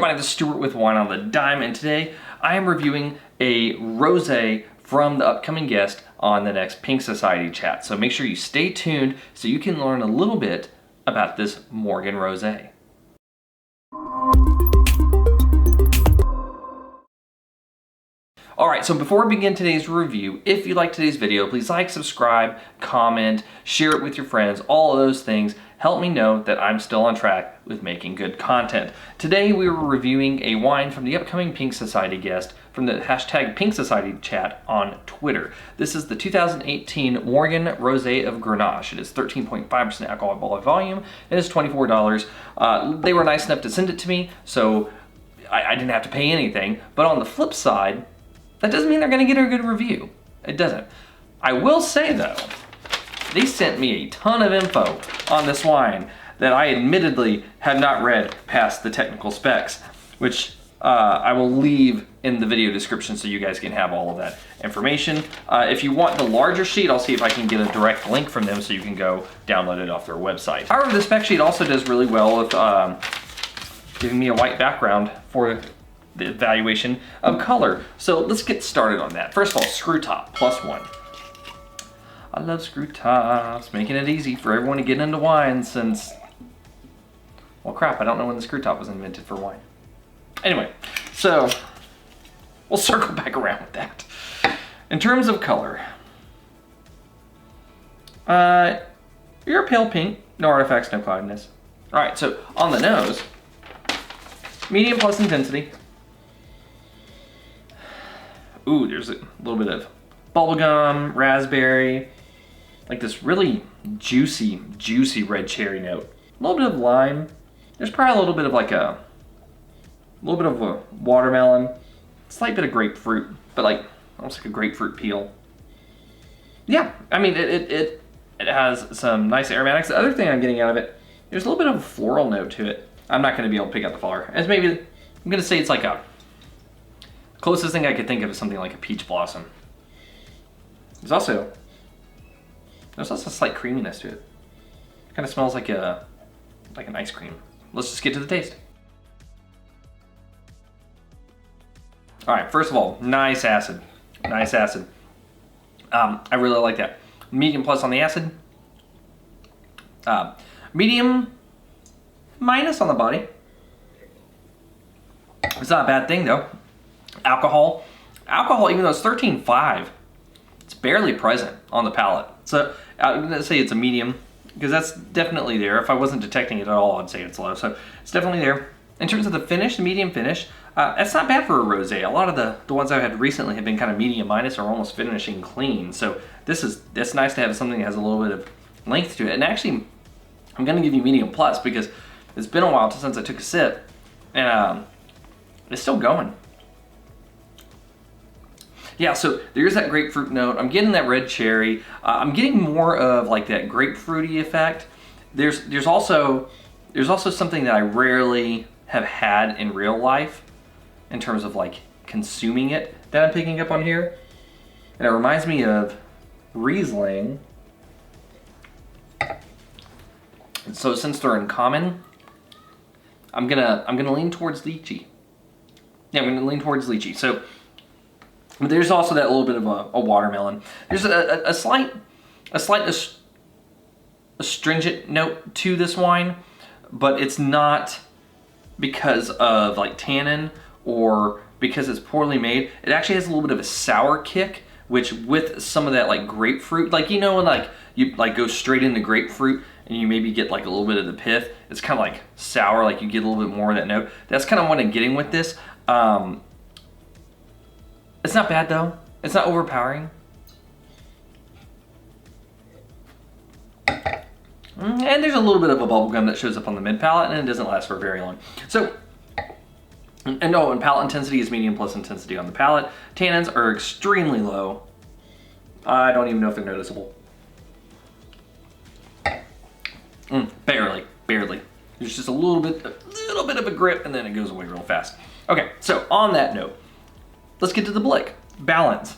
everybody, this is Stuart with Wine on the Dime, and today I am reviewing a rosé from the upcoming guest on the next Pink Society chat. So make sure you stay tuned so you can learn a little bit about this Morgan Rosé. Alright, so before we begin today's review, if you like today's video, please like, subscribe, comment, share it with your friends. All of those things help me know that I'm still on track with making good content. Today we were reviewing a wine from the upcoming Pink Society guest from the hashtag Pink Society chat on Twitter. This is the 2018 Morgan Rosé of Grenache. It is 13.5% alcohol by volume. It is $24. They were nice enough to send it to me, so I didn't have to pay anything. But on the flip side, that doesn't mean they're gonna get a good review. It doesn't. I will say though, they sent me a ton of info on this wine that I admittedly have not read past the technical specs, which I will leave in the video description so you guys can have all of that information. If you want the larger sheet, I'll see if I can get a direct link from them so you can go download it off their website. However, the spec sheet also does really well with giving me a white background for the evaluation of color. So let's get started on that. First of all, screw top, +1. I love screw tops, making it easy for everyone to get into wine since, well crap, I don't know when the screw top was invented for wine. Anyway, so we'll circle back around with that. In terms of color, you're a pale pink, no artifacts, no cloudiness. All right, so on the nose, medium plus intensity. Ooh, there's a little bit of bubblegum, raspberry, like this really juicy red cherry note. A little bit of lime. There's probably a little bit of like a watermelon, slight bit of grapefruit, but like almost like a grapefruit peel. Yeah, I mean it has some nice aromatics. The other thing I'm getting out of it, there's a little bit of a floral note to it. I'm not going to be able to pick out the flower. It's maybe, I'm going to say it's like a, closest thing I could think of is something like a peach blossom. There's also a slight creaminess to it. It kind of smells like an ice cream. Let's just get to the taste. All right, first of all, nice acid. Nice acid. I really like that. Medium plus on the acid. Medium minus on the body. It's not a bad thing though. Alcohol, even though it's 13.5, it's barely present on the palate. So I'm gonna say it's a medium because that's definitely there. If I wasn't detecting it at all, I'd say it's low. So it's definitely there. In terms of the finish, the medium finish, that's not bad for a rosé. A lot of the ones I've had recently have been kind of medium minus or almost finishing clean. So it's nice to have something that has a little bit of length to it. And actually, I'm gonna give you medium plus because it's been a while since I took a sip, and it's still going. Yeah, so there's that grapefruit note. I'm getting that red cherry. I'm getting more of like that grapefruity effect. There's also something that I rarely have had in real life in terms of like consuming it that I'm picking up on here. And it reminds me of Riesling. So since they're in common, I'm gonna lean towards lychee. Yeah, I'm gonna lean towards lychee. So but there's also that little bit of a watermelon. There's a slight astringent note to this wine, but it's not because of like tannin or because it's poorly made. It actually has a little bit of a sour kick, which with some of that like grapefruit, like you know when like you like go straight into grapefruit and you maybe get like a little bit of the pith, it's kind of like sour, like you get a little bit more of that note. That's kind of what I'm getting with this. It's not bad though. It's not overpowering. And there's a little bit of a bubblegum that shows up on the mid palate, and it doesn't last for very long. So, and palate intensity is medium plus intensity on the palate. Tannins are extremely low. I don't even know if they're noticeable. Barely. There's just a little bit of a grip, and then it goes away real fast. Okay, so on that note, let's get to the blick. Balance.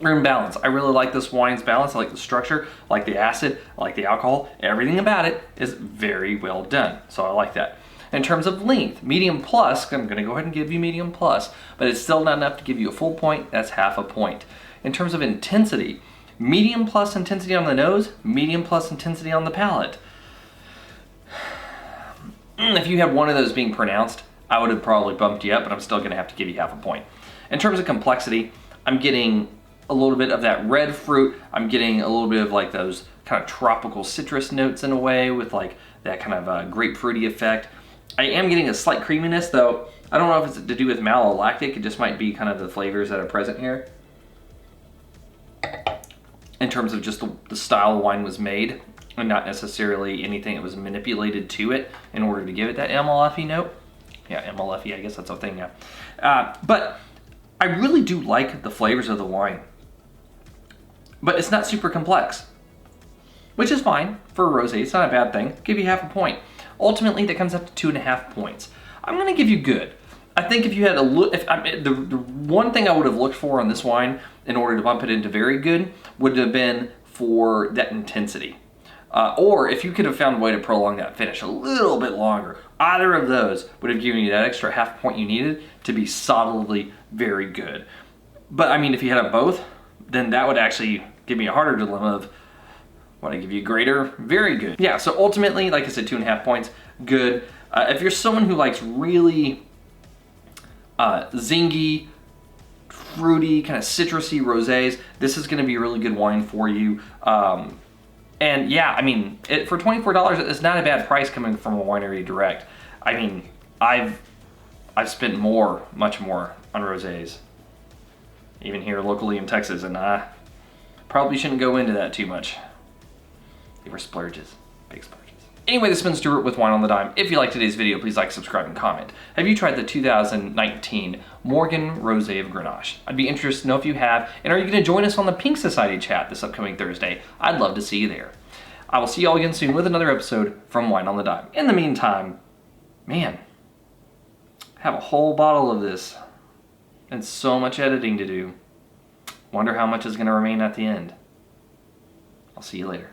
We're in balance. I really like this wine's balance. I like the structure, I like the acid, I like the alcohol. Everything about it is very well done. So I like that. In terms of length, medium plus, I'm gonna go ahead and give you medium plus, but it's still not enough to give you a full point, that's half a point. In terms of intensity, medium plus intensity on the nose, medium plus intensity on the palate. If you had one of those being pronounced, I would have probably bumped you up, but I'm still gonna have to give you half a point. In terms of complexity, I'm getting a little bit of that red fruit. I'm getting a little bit of like those kind of tropical citrus notes in a way with like that kind of grapefruity effect. I am getting a slight creaminess though. I don't know if it's to do with malolactic. It just might be kind of the flavors that are present here. In terms of just the style the wine was made and not necessarily anything that was manipulated to it in order to give it that MLF-y note. Yeah, MLF-y, I guess that's a thing now. But I really do like the flavors of the wine. But it's not super complex, which is fine for a rosé. It's not a bad thing. I'll give you half a point. Ultimately, that comes up to 2.5 points. I'm gonna give you good. I think if you had a look, the one thing I would have looked for on this wine in order to bump it into very good would have been for that intensity. Or if you could have found a way to prolong that finish a little bit longer, either of those would have given you that extra half point you needed to be solidly very good. But I mean, if you had them both, then that would actually give me a harder dilemma of, would I give you greater? Very good. Yeah, so ultimately, like I said, 2.5 points, good. If you're someone who likes really zingy, fruity, kind of citrusy rosés, this is gonna be a really good wine for you. And yeah, I mean, for $24, it's not a bad price coming from a winery direct. I mean, I've spent much more on rosés, even here locally in Texas, and I probably shouldn't go into that too much. They were splurges, big splurges. Anyway, this has been Stuart with Wine on the Dime. If you liked today's video, please like, subscribe, and comment. Have you tried the 2019 Morgan Rosé of Grenache? I'd be interested to know if you have, and are you gonna join us on the Pink Society chat this upcoming Thursday? I'd love to see you there. I will see you all again soon with another episode from Wine on the Dime. In the meantime, man, I have a whole bottle of this and so much editing to do. Wonder how much is gonna remain at the end. I'll see you later.